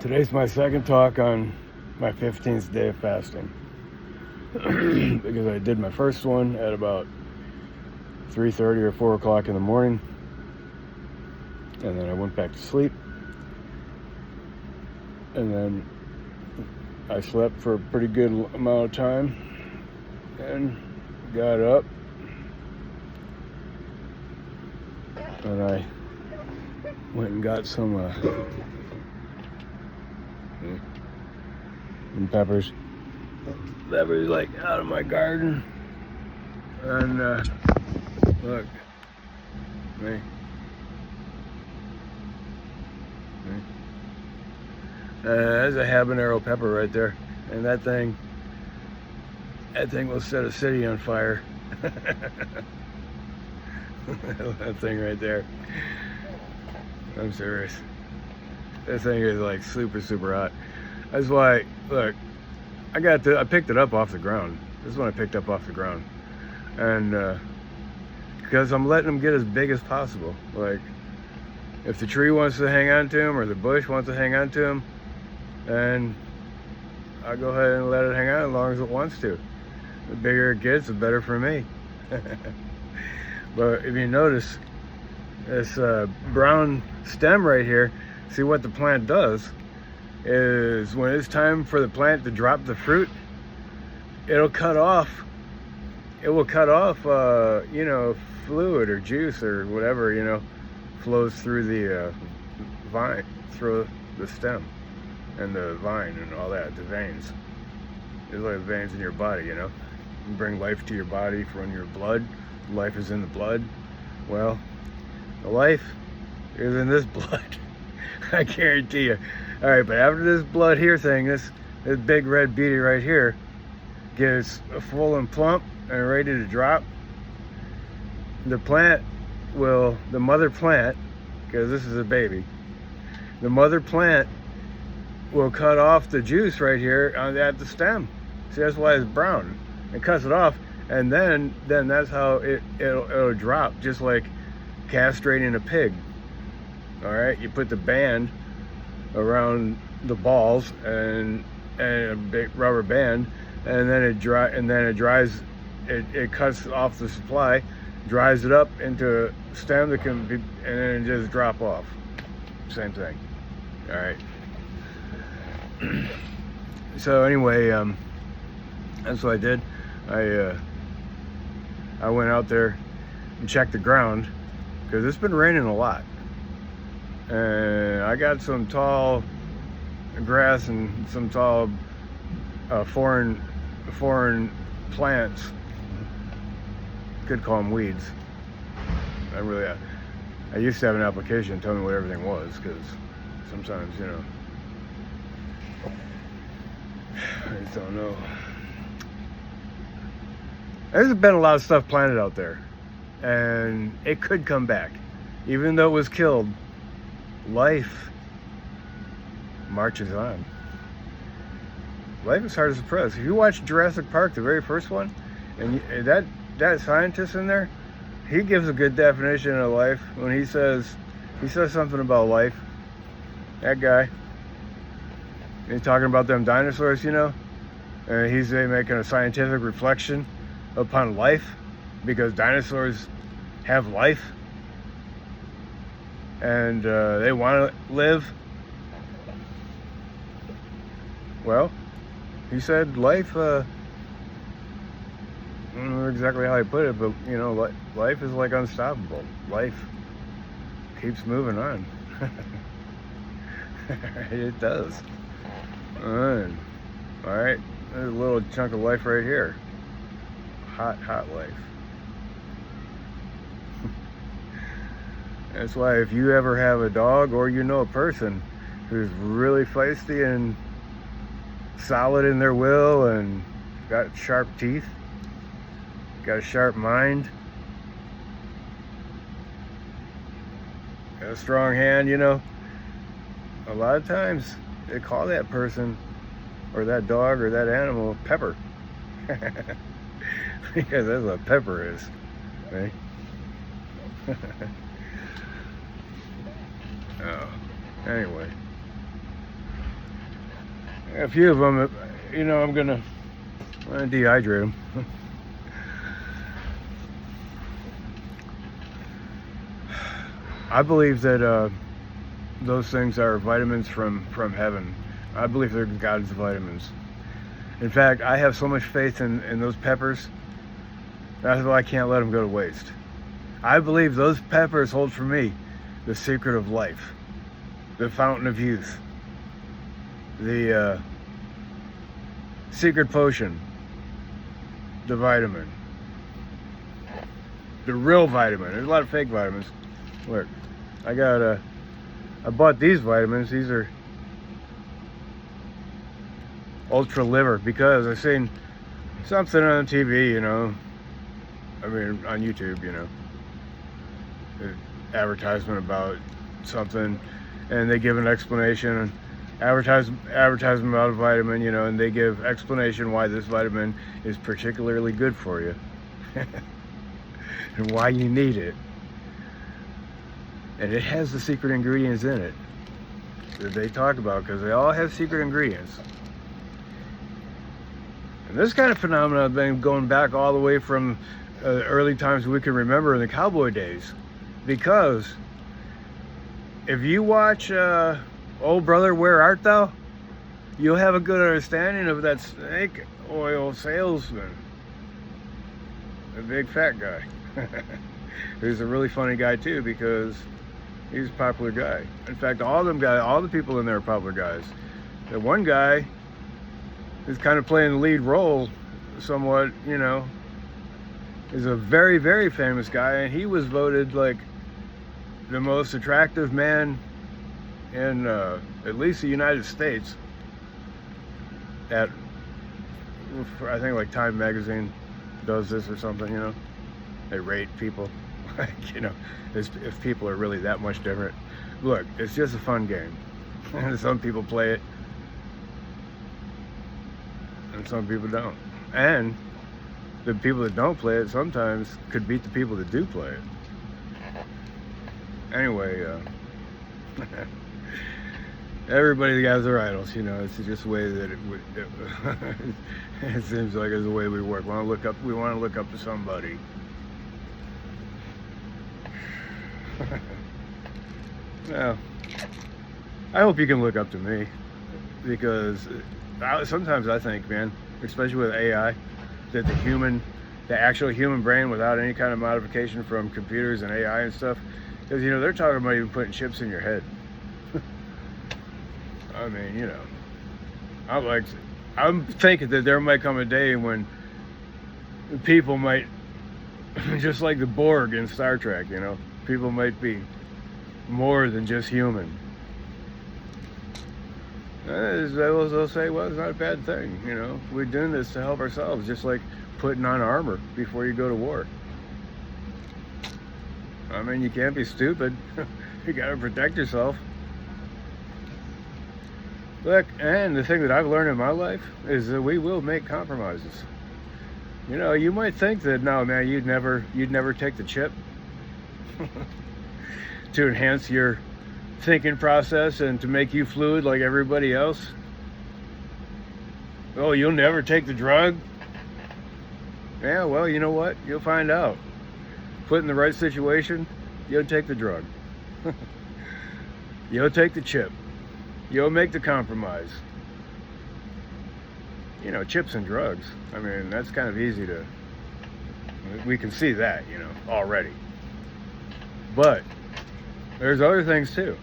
Today's my second talk on my 15th day of fasting. Because I did my first one at about 3:30 or 4 o'clock in the morning. And then I went back to sleep. And then I slept for a pretty good amount of time. And got up. And I went and got some peppers. Peppers like out of my garden. And look, me. There's a habanero pepper right there, and that thing will set a city on fire. That thing right there. I'm serious. This thing is like super hot. That's why, look, I picked it up off the ground. This is when I picked up off the ground. And because I'm letting them get as big as possible. Like, if the tree wants to hang on to them or the bush wants to hang on to them, then I'll go ahead and let it hang on as long as it wants to. The bigger it gets, the better for me. But if you notice, this brown stem right here, see what the plant does is when it's time for the plant to drop the fruit, it'll cut off, fluid or juice or whatever, flows through the vine, through the stem and the vine and all that, the veins. It's like veins in your body, You bring life to your body from your blood. Life is in the blood. Well, the life is in this blood. I guarantee you. All right, but after this blood here thing, this big red beauty right here gets full and plump and ready to drop, the mother plant, because this is a baby, the mother plant will cut off the juice right here at the stem. See, that's why it's brown. It cuts it off, and then that's how it'll drop, just like castrating a pig. All right, you put the band around the balls and a big rubber band, and then it dries. It cuts off the supply, dries it up into a stem that can be, and then it just drop off. Same thing. All right. So anyway, that's what I did. I went out there and checked the ground because it's been raining a lot, and I got some tall grass and some tall foreign plants. Could call them weeds. I used to have an application tell me what everything was, because sometimes I just don't know. There's been a lot of stuff planted out there, and it could come back. Even though it was killed, life marches on. Life is hard to suppress. If you watch Jurassic Park, the very first one, and that scientist in there, he gives a good definition of life when he says something about life. That guy. He's talking about them dinosaurs, and he's making a scientific reflection upon life, because dinosaurs have life and they want to live. Well, he said life, I don't know exactly how he put it, but life is like unstoppable. Life keeps moving on. It does. All right, there's a little chunk of life right here. Hot life. That's why if you ever have a dog, or a person who's really feisty and solid in their will and got sharp teeth, got a sharp mind, got a strong hand, a lot of times they call that person or that dog or that animal Pepper. Because that's what pepper is, right? Oh, anyway. A few of them, I'm gonna dehydrate them. I believe that those things are vitamins from heaven. I believe they're God's vitamins. In fact, I have so much faith in those peppers. That's why I can't let them go to waste. I believe those peppers hold for me the secret of life, the fountain of youth, the secret potion, the vitamin, the real vitamin. There's a lot of fake vitamins. Look, I bought these vitamins. These are Ultra Liver because I seen something on TV, on YouTube, an advertisement about something, and they give an explanation, advertisement about a vitamin, and they give explanation why this vitamin is particularly good for you and why you need it. And it has the secret ingredients in it that they talk about, because they all have secret ingredients. And this kind of phenomenon has been going back all the way from early times we can remember in the cowboy days. Because if you watch Oh Brother, Where Art Thou?, you'll have a good understanding of that snake oil salesman, a big fat guy. He's a really funny guy too, because he's a popular guy. In fact, all the people in there are popular guys. The one guy is kind of playing the lead role somewhat, is a very, very famous guy, and he was voted like the most attractive man in at least the United States I think like Time magazine does this or something, they rate people. If people are really that much different. Look, it's just a fun game. Some people play it and some people don't. And the people that don't play it sometimes could beat the people that do play it. Anyway, everybody has their idols, it's just the way that it seems like it's the way we work. We want to look up to somebody. Well, I hope you can look up to me, because sometimes I think, man, especially with AI, that the actual human brain, without any kind of modification from computers and AI and stuff, because they're talking about even putting chips in your head. I'm thinking that there might come a day when people might, just like the Borg in Star Trek, people might be more than just human. They'll say, well, it's not a bad thing, we're doing this to help ourselves, just like putting on armor before you go to war. You can't be stupid. You gotta protect yourself. Look, and the thing that I've learned in my life is that we will make compromises. You might think that, no, man, you'd never take the chip to enhance your thinking process and to make you fluid like everybody else. Oh, you'll never take the drug? Yeah, well, you know what? You'll find out. Put in the right situation, you'll take the drug. You'll take the chip. You'll make the compromise. Chips and drugs. That's kind of easy to... We can see that, already. But there's other things too.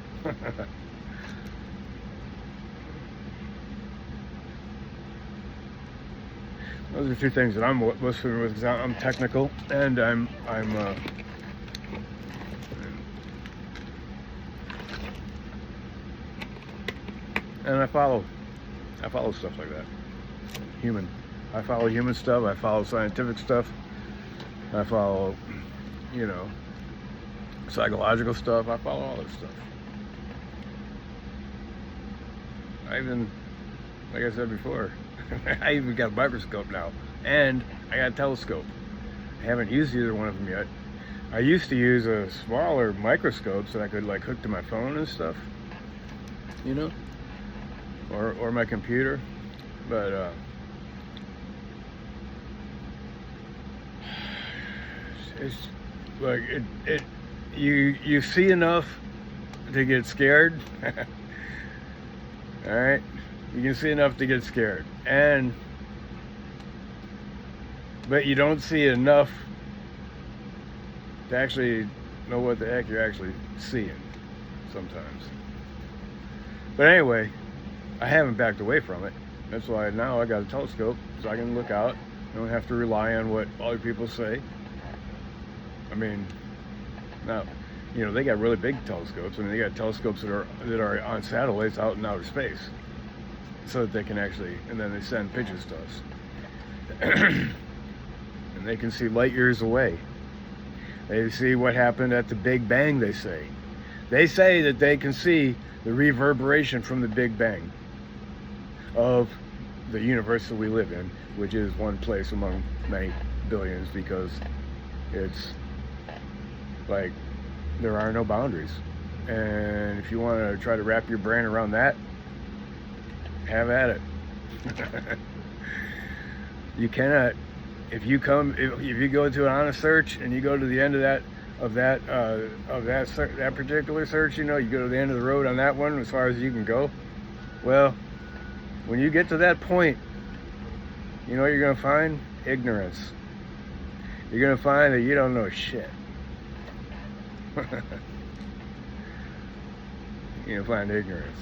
Those are two things that I'm most familiar with, because I'm technical, and and I follow stuff like that. I follow human stuff. I follow scientific stuff. I follow, psychological stuff. I follow all this stuff. Like I said before, I even got a microscope now, and I got a telescope. I haven't used either one of them yet. I used to use a smaller microscope so I could hook to my phone and stuff, or my computer, but it's like you see enough to get scared. All right, you can see enough to get scared, but you don't see enough to actually know what the heck you're actually seeing sometimes. But anyway, I haven't backed away from it. That's why now I got a telescope, so I can look out. I don't have to rely on what other people say. I mean, now, you know, they got really big telescopes. I mean, they got telescopes that are on satellites out in outer space, so that they can actually, and then they send pictures to us, and they can see light years away. They see what happened at the Big Bang. They say that they can see the reverberation from the Big Bang of the universe that we live in, which is one place among many billions, because it's like there are no boundaries. And if you want to try to wrap your brain around that, have at it. You cannot, if you go to an honest search and you go to the end of that particular search, you know, you go to the end of the road on that one as far as you can go. Well, when you get to that point, you know what you're going to find? Ignorance. You're going to find that you don't know shit. You're going to find ignorance.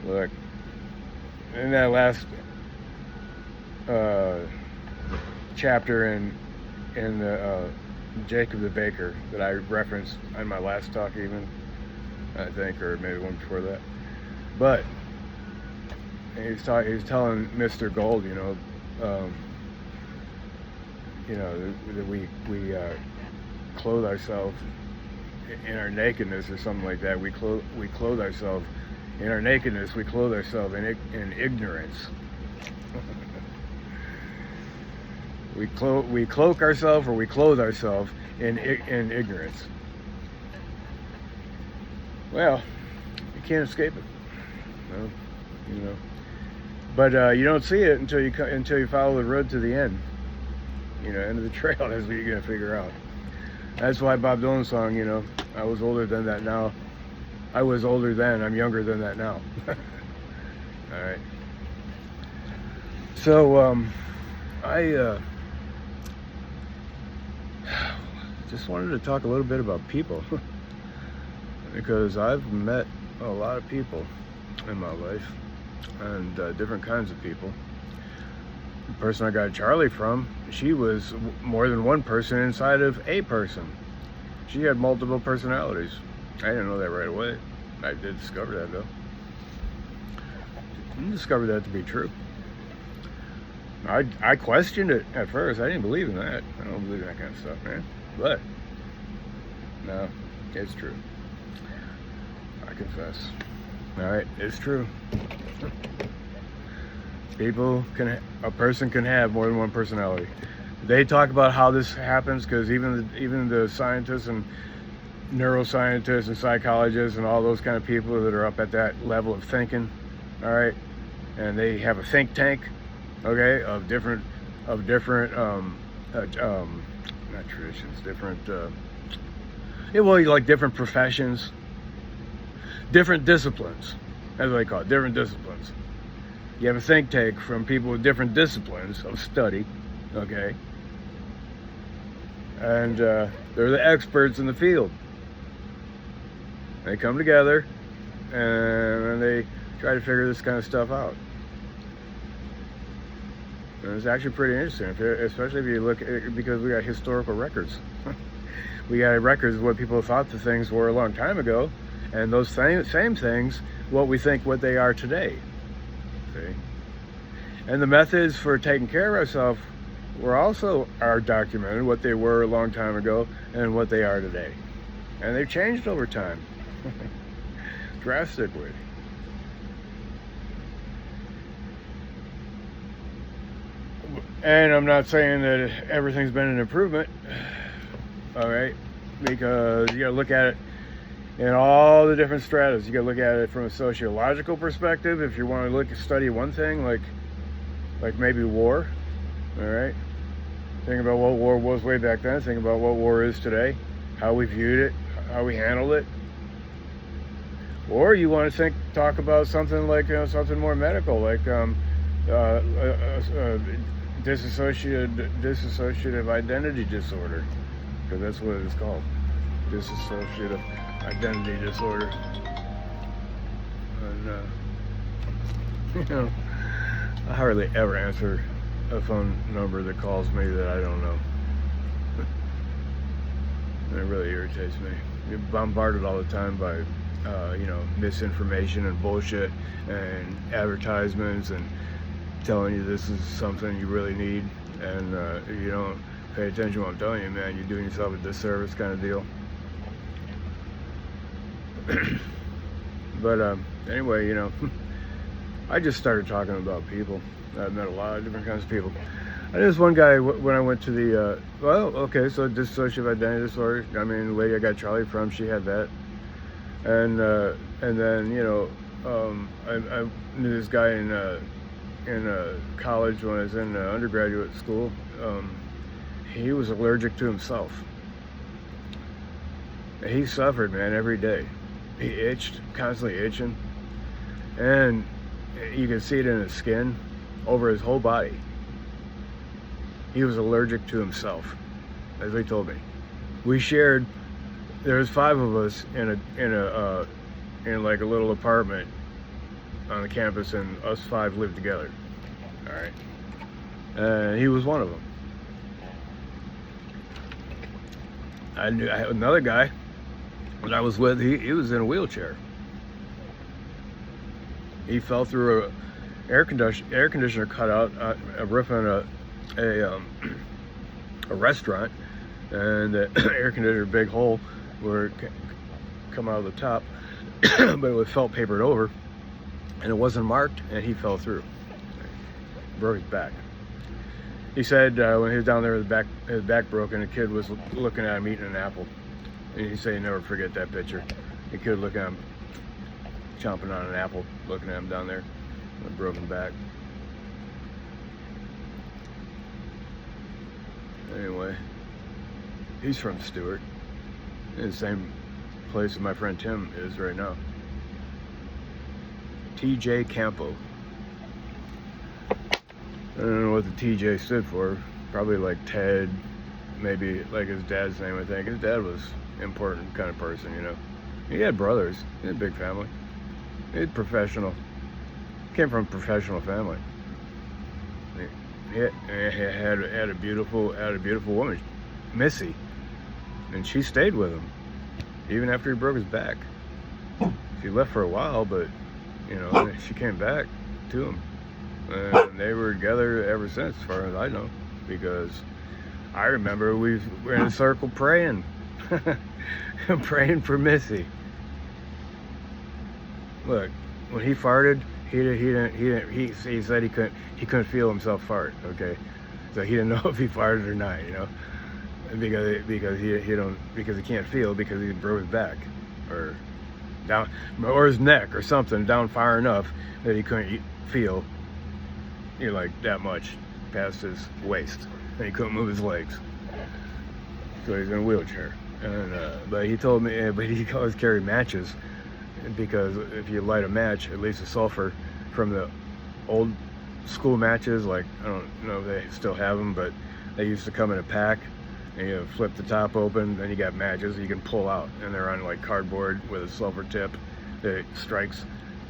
Look, in that last chapter in the Jacob the Baker that I referenced on my last talk, even, I think, or maybe one before that, but he was telling Mr. Gold, that we clothe ourselves in our nakedness, or something like that. We clothe ourselves in our nakedness. We clothe ourselves in ignorance. We cloak ourselves, or we clothe ourselves in ignorance. Well, you can't escape it. No, you know. But you don't see it until you follow the road to the end. You know, end of the trail. That's what you're gonna figure out. That's why Bob Dylan's song, you know, I was older than that now. I was older then. I'm younger than that now. All right. So I just wanted to talk a little bit about people because I've met a lot of people in my life, and different kinds of people. The person I got Charlie from, she was more than one person inside of a person. She had multiple personalities. I didn't know that right away. I did discover that, though. I discovered that to be true. I questioned it at first. I didn't believe in that. I don't believe in that kind of stuff, man. But no, it's true. I confess. All right, it's true. A person can have more than one personality. They talk about how this happens because even the scientists and neuroscientists and psychologists and all those kind of people that are up at that level of thinking, all right, and they have a think tank, okay, of different not traditions, different like different professions, different disciplines, as they call it, different disciplines. You have a think tank from people with different disciplines of study, okay? And they're the experts in the field. They come together and they try to figure this kind of stuff out. And it's actually pretty interesting, especially if you look at it, because we got historical records. We got records of what people thought the things were a long time ago, and those same things, what we think what they are today. See? And the methods for taking care of ourselves are documented, what they were a long time ago and what they are today. And they've changed over time. Drastically. And I'm not saying that everything's been an improvement. All right. because you got to look at it in all the different stratas. You got to look at it from a sociological perspective. If you want to study one thing, like maybe war, all right. Think about what war was way back then. Think about what war is today, how we viewed it, how we handled it. Or you want to talk about something like something more medical, like dissociative identity disorder, because that's what it's called, dissociative identity disorder. And I hardly ever answer a phone number that calls me that I don't know. It really irritates me. You're bombarded all the time by misinformation and bullshit and advertisements and telling you this is something you really need, and if you don't pay attention to what I'm telling you, man, you're doing yourself a disservice, kind of deal. But anyway, I just started talking about people. I've met a lot of different kinds of people. I knew this one guy when I went to the so dissociative identity disorder. I mean, the lady I got Charlie from, she had that. And then I knew this guy in college when I was in undergraduate school. He was allergic to himself. He suffered, man, every day. He itched, constantly itching, and you could see it in his skin, over his whole body. He was allergic to himself, as he told me. We shared. There was 5 of us in like a little apartment on the campus, and us 5 lived together. All right, and he was one of them. I had another guy that I was with. He was in a wheelchair. He fell through a air conditioner cutout, a roof on a restaurant, and the air conditioner big hole where it come out of the top, but it was felt papered over, and it wasn't marked, and he fell through, broke his back. He said when he was down there, his back broke, and the kid was looking at him eating an apple, and he said he'd never forget that picture. The kid looking at him, chomping on an apple, looking at him down there, with a broken back. Anyway, he's from Stewart, in the same place that my friend Tim is right now. TJ Campo. I don't know what the TJ stood for. Probably like Ted, maybe like his dad's name, I think. His dad was an important kind of person, He had brothers. He had a big family. He was professional. Came from a professional family. He had a beautiful woman, Missy, and she stayed with him even after he broke his back. She left for a while, but she came back to him, and they were together ever since, as far as I know, because I remember we were in a circle praying, praying for Missy. Look, when he farted, he said he couldn't feel himself fart. Okay, so he didn't know if he farted or not, because he can't feel, because he broke his back or down, or his neck or something down far enough that he couldn't feel, like that much past his waist, and he couldn't move his legs, so he's in a wheelchair. And but he told me, but he always carried matches, because if you light a match, at least the sulfur from the old school matches, like I don't know if they still have them, but they used to come in a pack, and you flip the top open, then you got matches you can pull out, and they're on like cardboard with a silver tip that strikes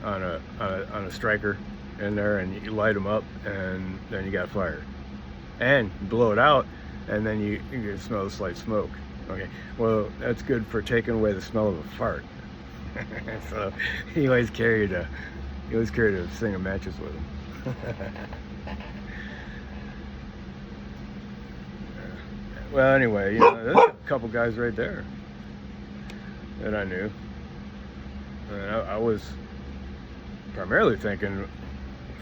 on a striker in there, and you light them up, and then you got fire, and you blow it out, and then you can smell the slight smoke. Okay, well, that's good for taking away the smell of a fart. So he always carried a thing of matches with him. Well, anyway, there's a couple guys right there that I knew. And I was primarily thinking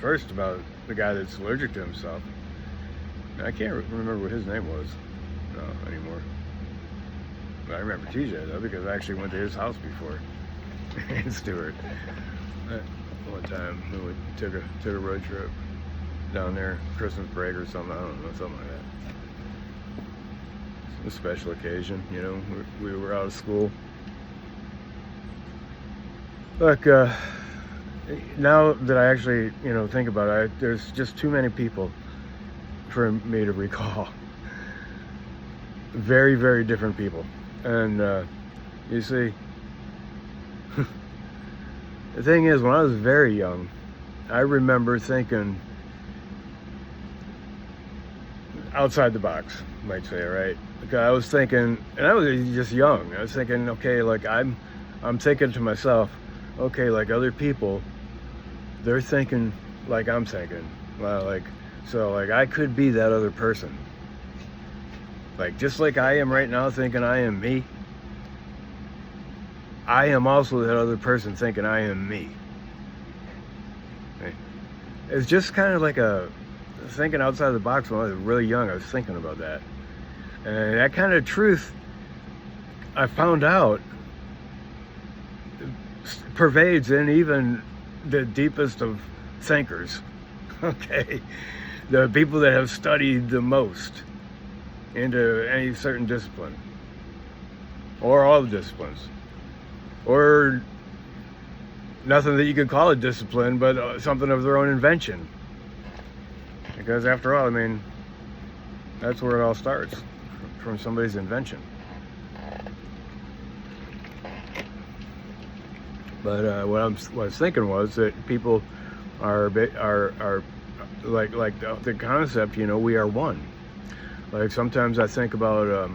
first about the guy that's allergic to himself. I can't remember what his name was anymore. I remember TJ though, because I actually went to his house before in Stewart. One time we took a road trip down there, Christmas break or something. I don't know, something like that. A special occasion, you know. We were out of school. Look, now that I actually, you know, think about it, there's just too many people for me to recall. Very, very different people. And you see, the thing is, when I was very young, I remember thinking outside the box, you might say, right? Because I was thinking, and I was just young. I was thinking, okay, like I'm thinking to myself, okay, like other people, they're thinking like I'm thinking. Well, like, so like I could be that other person. Like just like I am right now thinking I am me, I am also that other person thinking I am me. It's just kind of like a thinking outside the box. When I was really young, I was thinking about that. And that kind of truth, I found out, pervades in even the deepest of thinkers. Okay? The people that have studied the most into any certain discipline. Or all the disciplines. Or nothing that you could call a discipline, but something of their own invention. Because after all, I mean, that's where it all starts, from somebody's invention. But what I was thinking was that people are like the concept, you know, we are one. Like sometimes I think about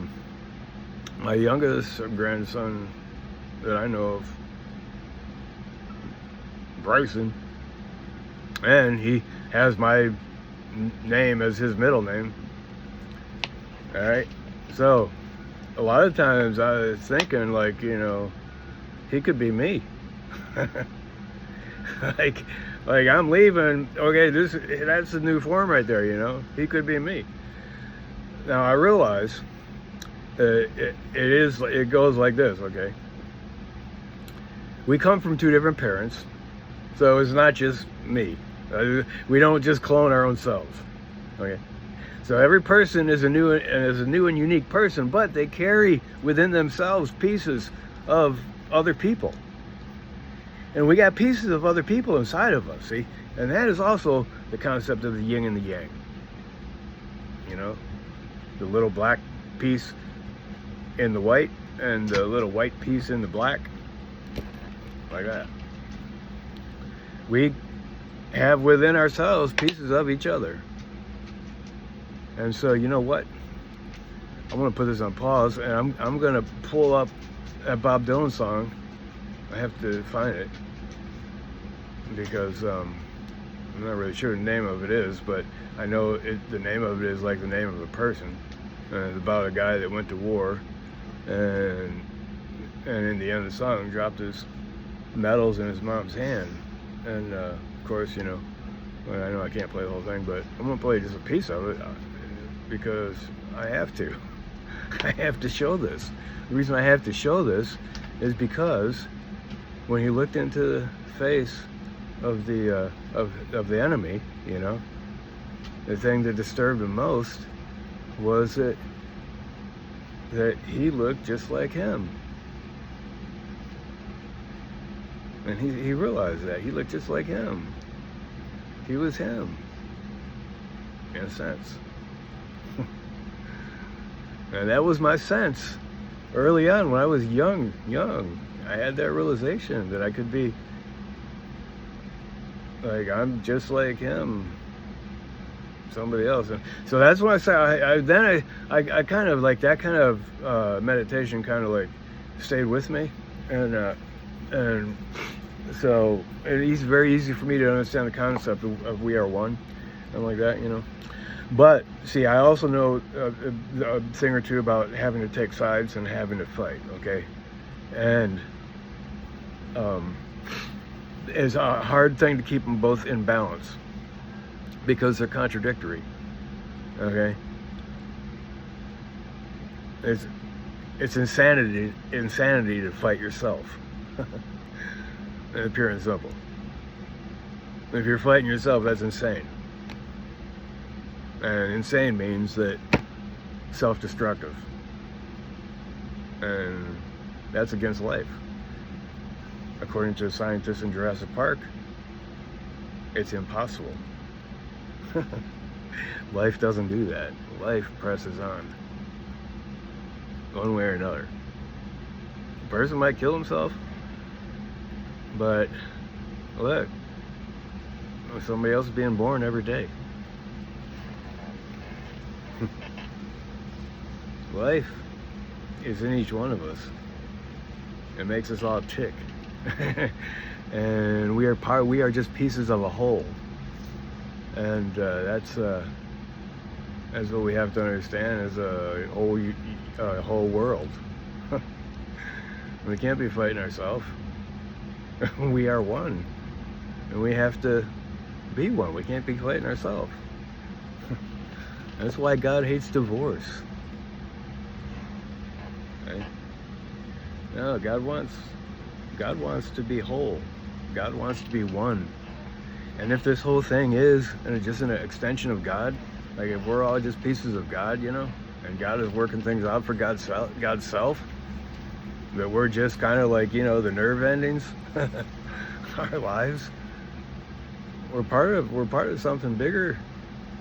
my youngest grandson that I know of, Bryson, and he has my name as his middle name. All right, so a lot of times I was thinking, like, you know, he could be me. like I'm leaving. Okay, that's the new form right there. You know, he could be me. Now I realize it goes like this. Okay, we come from two different parents, so it's not just me. We don't just clone our own selves. Okay, so every person is a new and unique person, but they carry within themselves pieces of other people. And we got pieces of other people inside of us, see? And that is also the concept of the yin and the yang. You know? The little black piece in the white and the little white piece in the black. Like that. We have within ourselves pieces of each other. And so, you know what? I'm going to put this on pause, and I'm going to pull up that Bob Dylan song. I have to find it because I'm not really sure the name of it is, but I know the name of it is like the name of a person. And it's about a guy that went to war, and in the end of the song dropped his medals in his mom's hand. And of course, you know, well, I know I can't play the whole thing, but I'm gonna play just a piece of it because I have to. I have to show this. The reason I have to show this is because when he looked into the face of the enemy, you know, the thing that disturbed him most was that he looked just like him. And he realized that he looked just like him. He was him, in a sense. And that was my sense early on when I was young. I had that realization that I could be like, I'm just like him, somebody else. And so that's when I say I kind of like that kind of meditation kind of like stayed with me, and so it's very easy for me to understand the concept of we are one and like that, you know. But see, I also know a thing or two about having to take sides and having to fight, okay? And it's a hard thing to keep them both in balance because they're contradictory, okay? It's insanity to fight yourself. Pure and simple. If you're fighting yourself, that's insane. And insane means that self-destructive. And that's against life. According to scientists in Jurassic Park, it's impossible. Life doesn't do that. Life presses on. One way or another. A person might kill himself, but look, somebody else is being born every day. Life is in each one of us. It makes us all tick. And we are just pieces of a whole. And that's what we have to understand as a whole world. We can't be fighting ourselves. We are one. And we have to be one. We can't be fighting ourselves. That's why God hates divorce. Right? No, God wants to be whole. God wants to be one. And if this whole thing is just an extension of God, like if we're all just pieces of God, you know, and God is working things out for God's self, that we're just kind of like, you know, the nerve endings, our lives. We're part of something bigger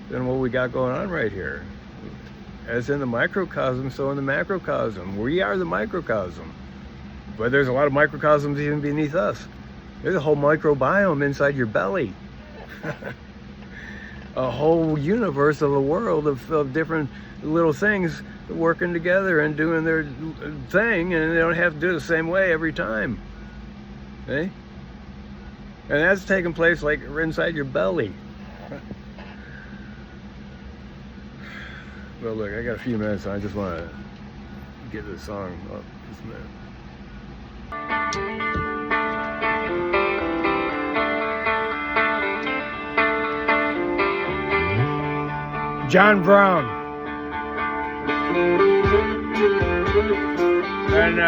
than what we got going on right here. As in the microcosm, so in the macrocosm. We are the microcosm. But there's a lot of microcosms even beneath us. There's a whole microbiome inside your belly. A whole universe of a world of different little things working together and doing their thing, and they don't have to do it the same way every time. Okay? And that's taking place like inside your belly. Well, look, I got a few minutes, and I just want to get this song up just a minute. John Brown. And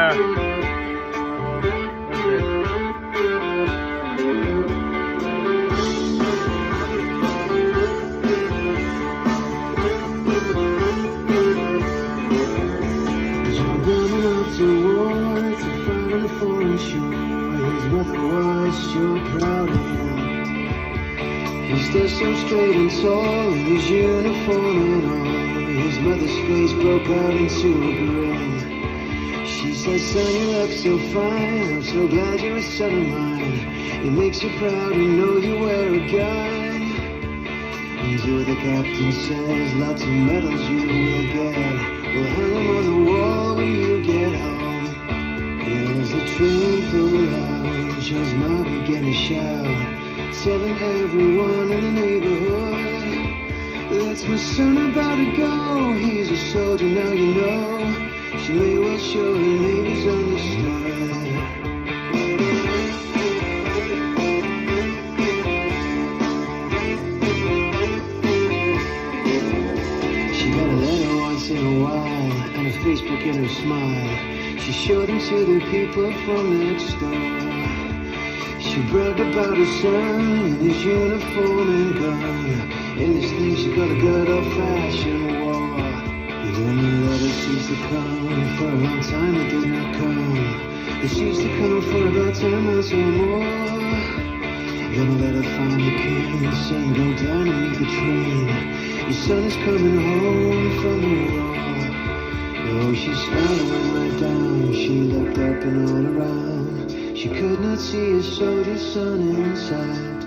He stood so straight and tall in his uniform and all. His mother's face broke out into a grin. She said, son, you look so fine. I'm so glad you're a son of mine. It makes you proud to know you wear a gun. And you're the captain says, lots of medals you will get. We'll hang them on the wall when you get home. There's a train full out, shows mommy getting a shout. Telling everyone in the neighborhood, that's my son about to go. He's a soldier, now you know. She may well show her neighbors understood. She got a letter once in a while, and a Facebook in her smile. She showed them to the people from next door. She bragged about her son in his uniform and gun. In this thing she got a good old-fashioned war. Then the letter ceased to come. For a long time it did not come. It ceased to come for about 10 months or more. Then a letter finally came, saying go down and meet the train. Your son is coming home from the war. Oh, she smiled and went right down. She looked up and all around. She could not see a soldier's son inside.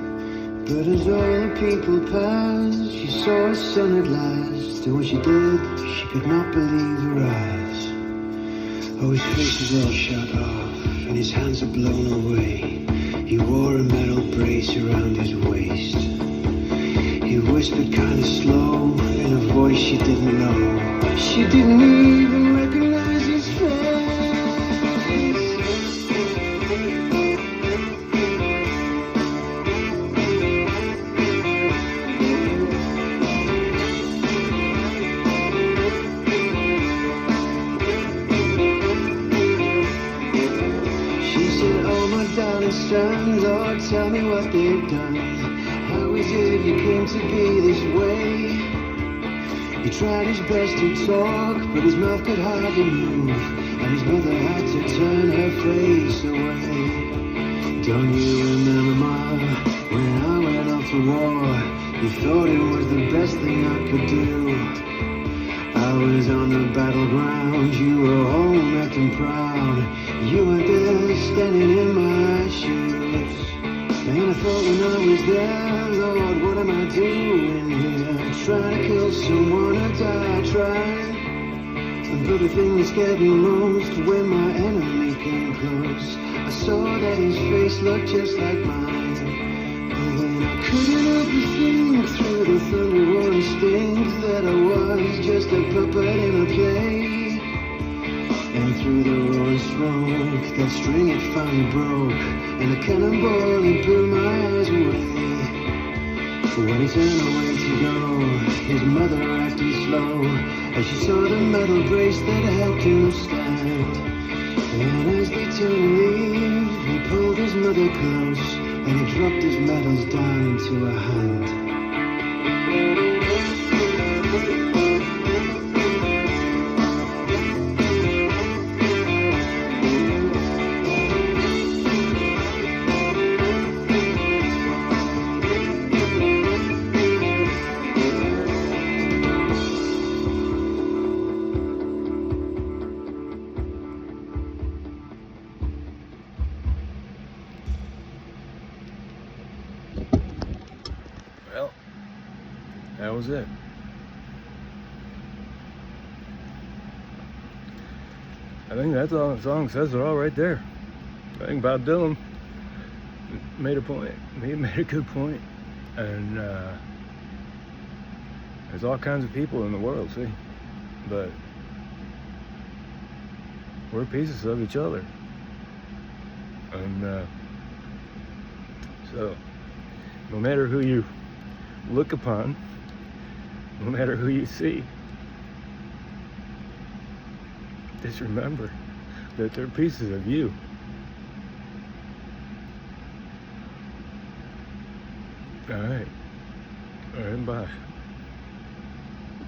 But as all the people passed, she saw her son at last. And when she did, she could not believe her eyes. Oh, his face was all shut off, and his hands are blown away. He wore a metal brace around his waist. He whispered kind of slow, in a voice she didn't know. She didn't even recognize his face. concerned. Lord, tell me what they've done. How is it you came to be this way? He tried his best to talk, but his mouth could hardly move, and his mother had to turn her face away. Don't you remember, Ma, when I went off to war? You thought it was the best thing I could do. I was on the battleground, you were home acting proud. You weren't there standing in my shoes. And I thought when I was there, Lord, what am I doing here? Trying to kill someone or die trying. But the thing that scared me most, when my enemy came close, I saw that his face looked just like mine. And then I couldn't help but think, through the thunder roar instinct, that I was just a puppet in a play. And through the roaring smoke, that string it finally broke, and a cannonball it blew my eyes away. When he turned away to go, his mother acted slow, as she saw the metal brace that helped him stand. And as they turned to leave, he pulled his mother close, and he dropped his medals down into her hand. Well, that was it. I think that's all the song says. It all right there. I think Bob Dylan made a point. He made a good point. And there's all kinds of people in the world, see? But we're pieces of each other. And so, no matter who you look upon, no matter who you see, just remember that they're pieces of you. All right, bye.